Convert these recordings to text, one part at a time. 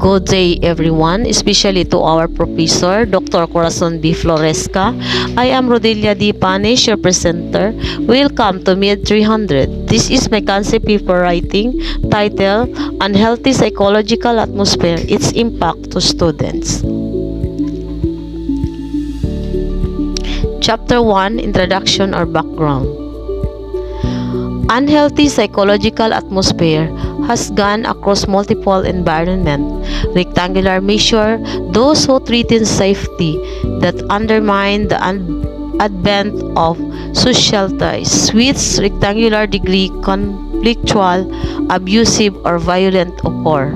Good day everyone, especially to our professor, Dr. Corazon B. Floresca. I am Rodelia D. Panes, your presenter. Welcome to MED-300. This is my concept paper writing titled Unhealthy Psychological Atmosphere, Its Impact to Students. Chapter 1, Introduction or Background. Unhealthy psychological atmosphere has gone across multiple environments. Rectangular measure those who threaten safety, that undermine the advent of social ties, with rectangular degree conflictual, abusive, or violent occur.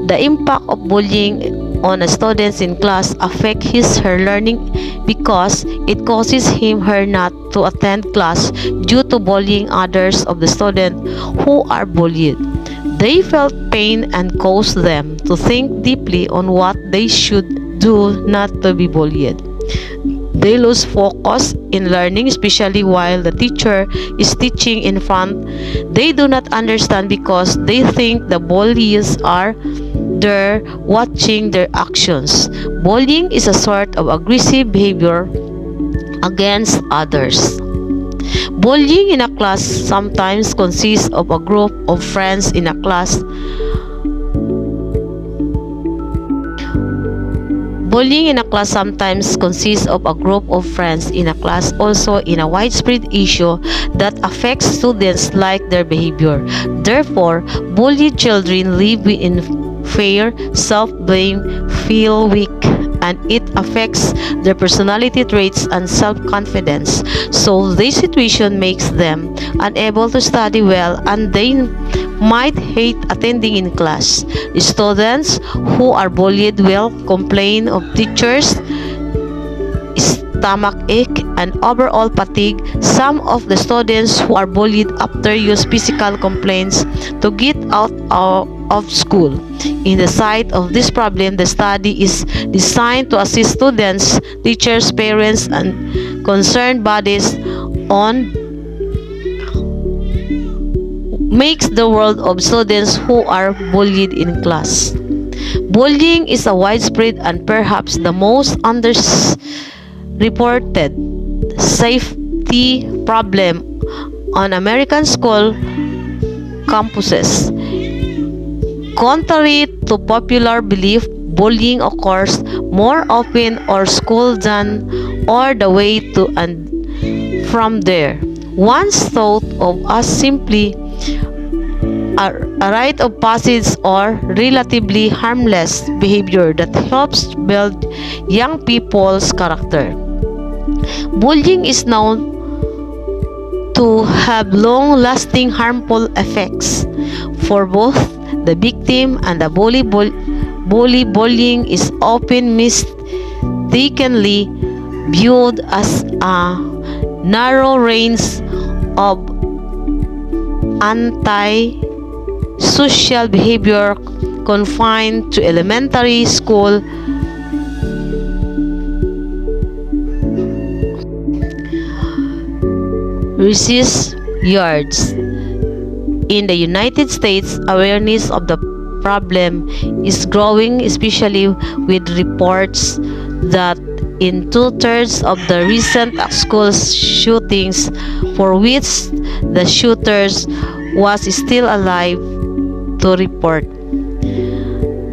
The impact of bullying on a student in class affect her learning because it causes her not to attend class due to bullying others of the student who are bullied. They felt pain and caused them to think deeply on what they should do not to be bullied. They lose focus in learning, especially while the teacher is teaching in front. They do not understand because they think the bullies are there watching their actions. Bullying is a sort of aggressive behavior against others. Bullying in a class sometimes consists of a group of friends in a class. Bullying in a class sometimes consists of a group of friends in a class, also in a widespread issue that affects students like their behavior. Therefore, bullied children live in fear, self-blame, feel weak, and it affects their personality traits and self-confidence. So this situation makes them unable to study well, and they might hate attending in class. Students who are bullied will complain of teachers, stomach ache, and overall fatigue. Some of the students who are bullied after use physical complaints to get out of school. In the sight of this problem, the study is designed to assist students, teachers, parents, and concerned bodies on makes the world of students who are bullied in class. Bullying is a widespread and perhaps the most underreported safety problem on American school campuses. Contrary to popular belief, bullying occurs more often at school than or the way to and from there. Once thought of as simply a rite of passage or relatively harmless behavior that helps build young people's character. Bullying is known to have long-lasting harmful effects for both the victim and the bully. Bullying is often mistakenly viewed as a narrow range of anti-social behavior confined to elementary school. Recess yards. In the United States, awareness of the problem is growing, especially with reports that in 2/3 of the recent school shootings for which the shooters was still alive to report,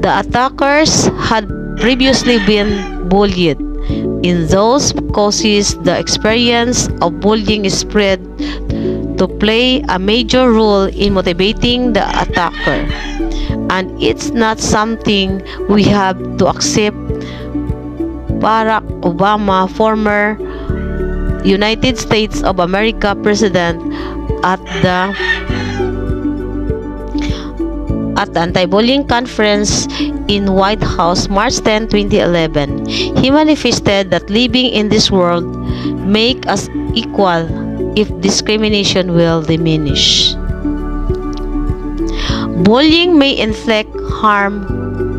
the attackers had previously been bullied. In those cases, the experience of bullying is spread to play a major role in motivating the attacker, and it's not something we have to accept. Barack Obama, former United States of America President, at the anti-bullying conference in White House March 10, 2011, he manifested that living in this world make us equal if discrimination will diminish. Bullying may inflict harm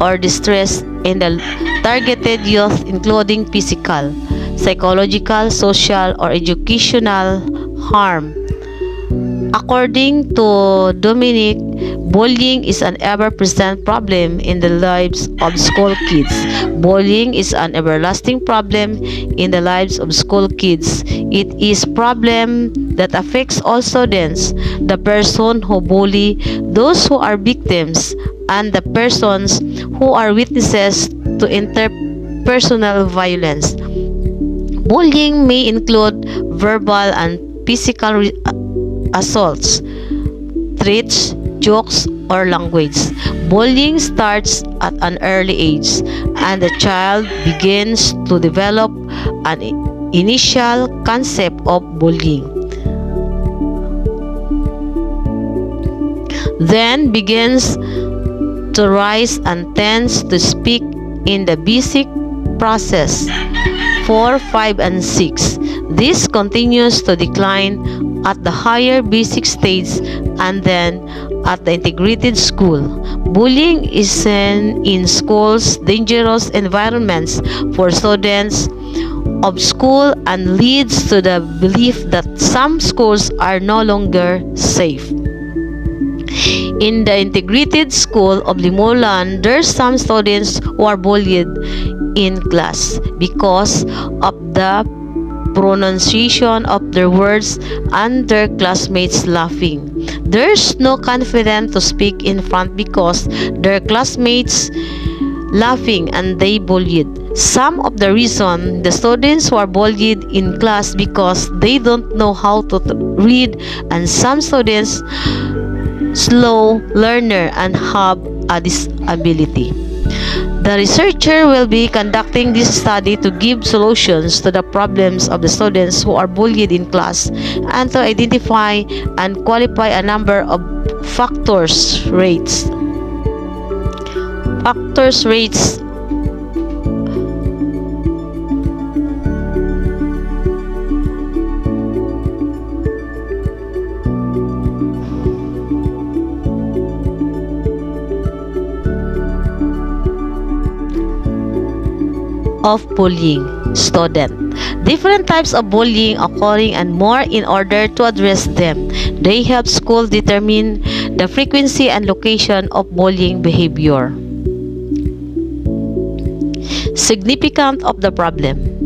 or distress in the targeted youth, including physical, psychological, social, or educational harm. According to Dominic, Bullying is an ever-present problem in the lives of school kids. Bullying is an everlasting problem in the lives of school kids. It is a problem that affects all students, the person who bully, those who are victims, and the persons who are witnesses to interpersonal violence. Bullying may include verbal and physical assaults, threats, jokes, or language. Bullying starts at an early age, and the child begins to develop an initial concept of bullying. Then begins to rise and tends to speak in the basic process 4, 5, and 6. This continues to decline at the higher basic stage and then at the integrated school. Bullying is in schools dangerous environments for students of school and leads to the belief that some schools are no longer safe. In the integrated school of Limulan, there are some students who are bullied in class because of the pronunciation of their words and their classmates laughing. There's no confidence to speak in front because their classmates laughing and they bullied. Some of the reason the students who are bullied in class because they don't know how to read, and some students slow learner and have a disability. The researcher will be conducting this study to give solutions to the problems of the students who are bullied in class and to identify and qualify a number of factors rates of bullying student. Different types of bullying occurring and more in order to address them. They help school determine the frequency and location of bullying behavior. Significance of the problem.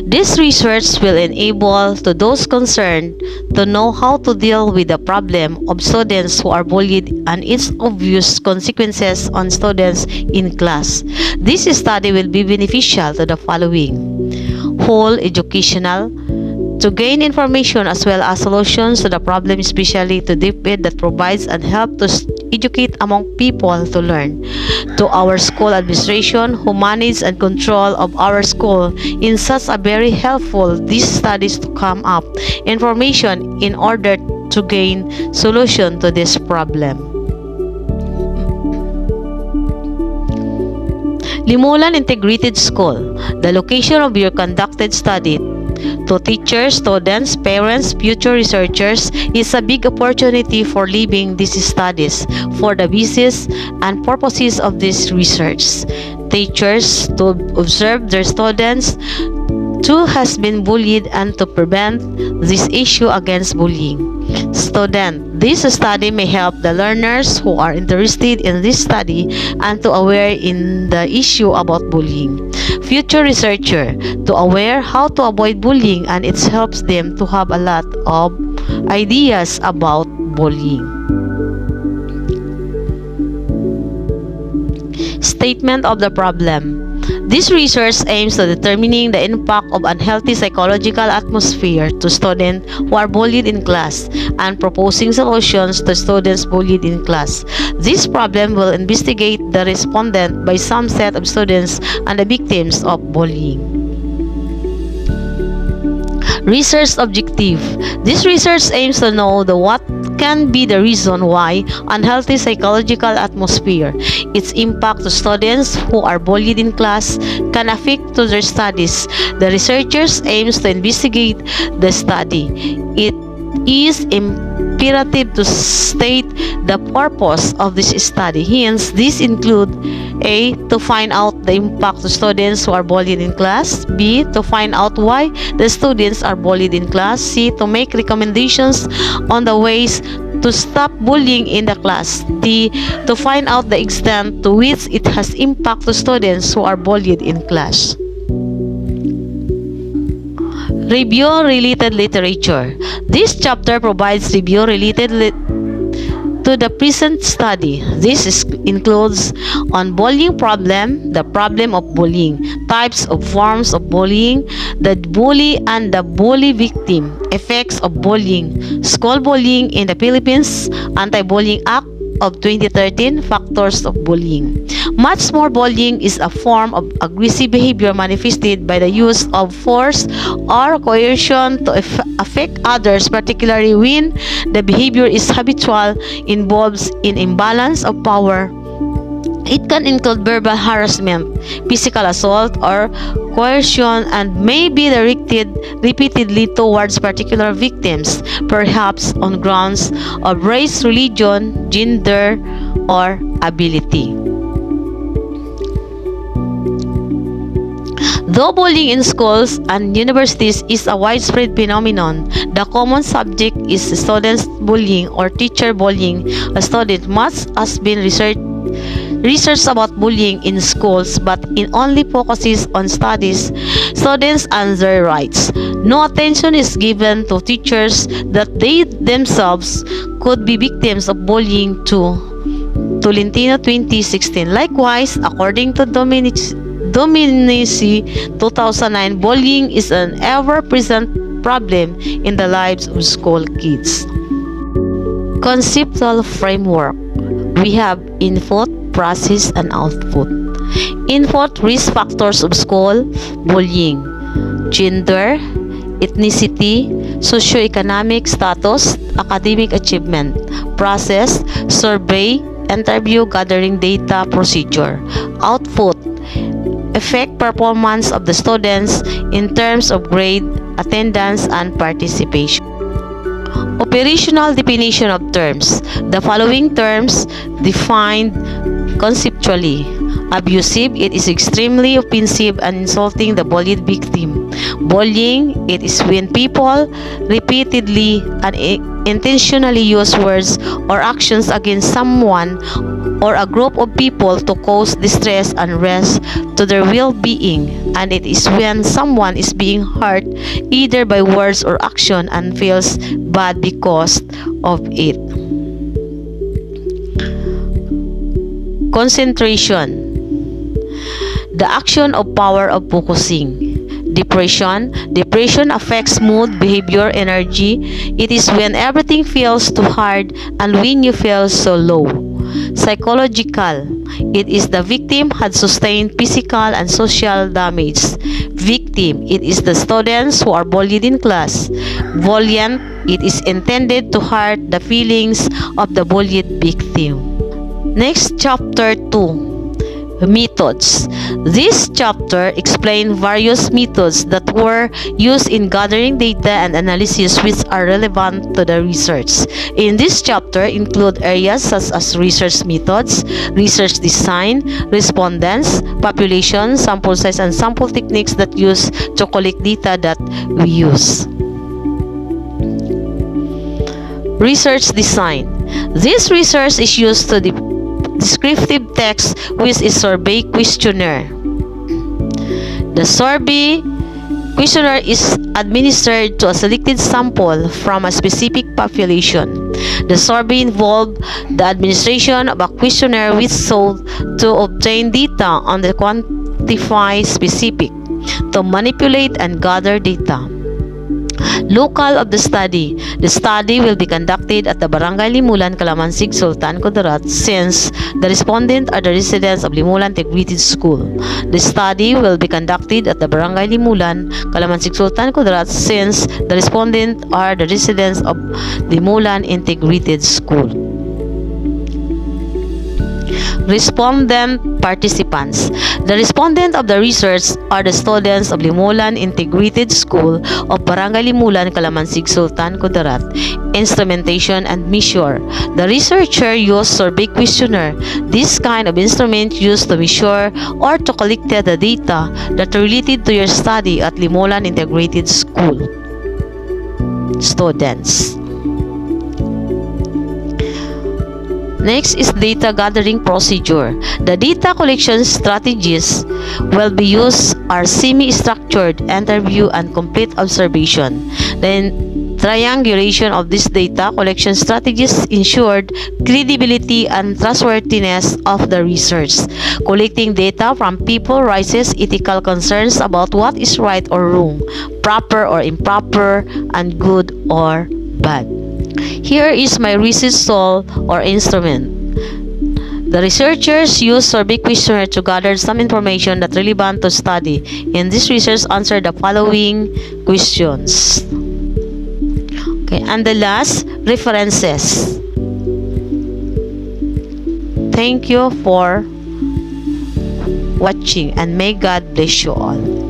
This research will enable to those concerned to know how to deal with the problem of students who are bullied and its obvious consequences on students in class. This study will be beneficial to the following: whole educational, to gain information as well as solutions to the problem, especially to DepEd that provides and help to educate among people to learn. To our school administration who manage and control of our school in such a very helpful these studies to come up information in order to gain solution to this problem. Limulan Integrated School. The location of your conducted study to teachers, students, parents, future researchers is a big opportunity for leaving these studies for the basis and purposes of this research. Teachers to observe their students who has been bullied and to prevent this issue against bullying. Student, this study may help the learners who are interested in this study and to aware in the issue about bullying. Future researcher, to aware how to avoid bullying, and it helps them to have a lot of ideas about bullying. Statement of the problem. This research aims to determining the impact of unhealthy psychological atmosphere to students who are bullied in class and proposing solutions to students bullied in class. This problem will investigate the respondent by some set of students and the victims of bullying. Research objective. This research aims to know what can be the reason why unhealthy psychological atmosphere, its impact to students who are bullied in class, can affect to their studies. The researchers aims to investigate the study. It is imperative to state the purpose of this study. Hence, these include: A. To find out the impact to students who are bullied in class. B. To find out why the students are bullied in class. C. To make recommendations on the ways to stop bullying in the class. D. To find out the extent to which it has impact to students who are bullied in class. Review related literature. This chapter provides review related to the present study. Includes on bullying problem, the problem of bullying, types of forms of bullying, the bully and the bully victim, effects of bullying, school bullying in the Philippines, Anti-Bullying Act of 2013, factors of bullying. Much more, bullying is a form of aggressive behavior manifested by the use of force or coercion to affect others, particularly when the behavior is habitual, involves in imbalance of power. It can include verbal harassment, physical assault, or coercion, and may be directed repeatedly towards particular victims, perhaps on grounds of race, religion, gender, or ability. Though bullying in schools and universities is a widespread phenomenon, the common subject is students bullying or teacher bullying. A student must has been research about bullying in schools, but it only focuses on studies, students and their rights. No attention is given to teachers that they themselves could be victims of bullying too. Tolentino 2016. Likewise, according to Dominici 2009, bullying is an ever-present problem in the lives of school kids. Conceptual framework. We have input, process, and output. Input: risk factors of school bullying, gender, ethnicity, socioeconomic status, academic achievement. Process: survey, interview, gathering data, procedure. Output: affect performance of the students in terms of grade, attendance, and participation. Operational definition of terms. The following terms defined conceptually. Abusive: it is extremely offensive and insulting the bullied victim. Bullying: it is when people repeatedly and intentionally use words or actions against someone or a group of people to cause distress and unrest to their well-being, and it is when someone is being hurt either by words or action and feels bad because of it. Concentration: the action of power of focusing. Depression: depression affects mood, behavior, energy. It is when everything feels too hard and when you feel so low. Psychological: it is the victim had sustained physical and social damage. Victim: it is the students who are bullied in class. Voliant: it is intended to hurt the feelings of the bullied victim. Next, chapter 2. Methods. This chapter explains various methods that were used in gathering data and analysis which are relevant to the research. In this chapter include areas such as research methods, research design, respondents, population, sample size, and sample techniques that use to collect data that we use. Research design. This research is used to descriptive text with a survey questionnaire. The survey questionnaire is administered to a selected sample from a specific population. The survey involved the administration of a questionnaire which sought to obtain data on the quantify specific, to manipulate and gather data. Local of the study. The study will be conducted at the Barangay Limulan, Calamansig, Sultan Kudarat, since the respondent are the residents of Limulan Integrated School. The study will be conducted at the Barangay Limulan, Calamansig, Sultan Kudarat, since the respondent are the residents of Limulan Integrated School. Respondent participants. The respondent of the research are the students of Limulan Integrated School of Barangay Limulan, Calamansig, Sultan Kudarat. Instrumentation and measure. The researcher used survey questionnaire. This kind of instrument used to measure or to collect the data that are related to your study at Limulan Integrated School. Students. Next is data gathering procedure. The data collection strategies will be used are semi-structured interview and complete observation. Then triangulation of this data collection strategies ensured credibility and trustworthiness of the research. Collecting data from people raises ethical concerns about what is right or wrong, proper or improper, and good or bad. Here is my research tool or instrument. The researchers use survey questionnaire to gather some information that relevant to study. In this research, answer the following questions. Okay, and the last, references. Thank you for watching and may God bless you all.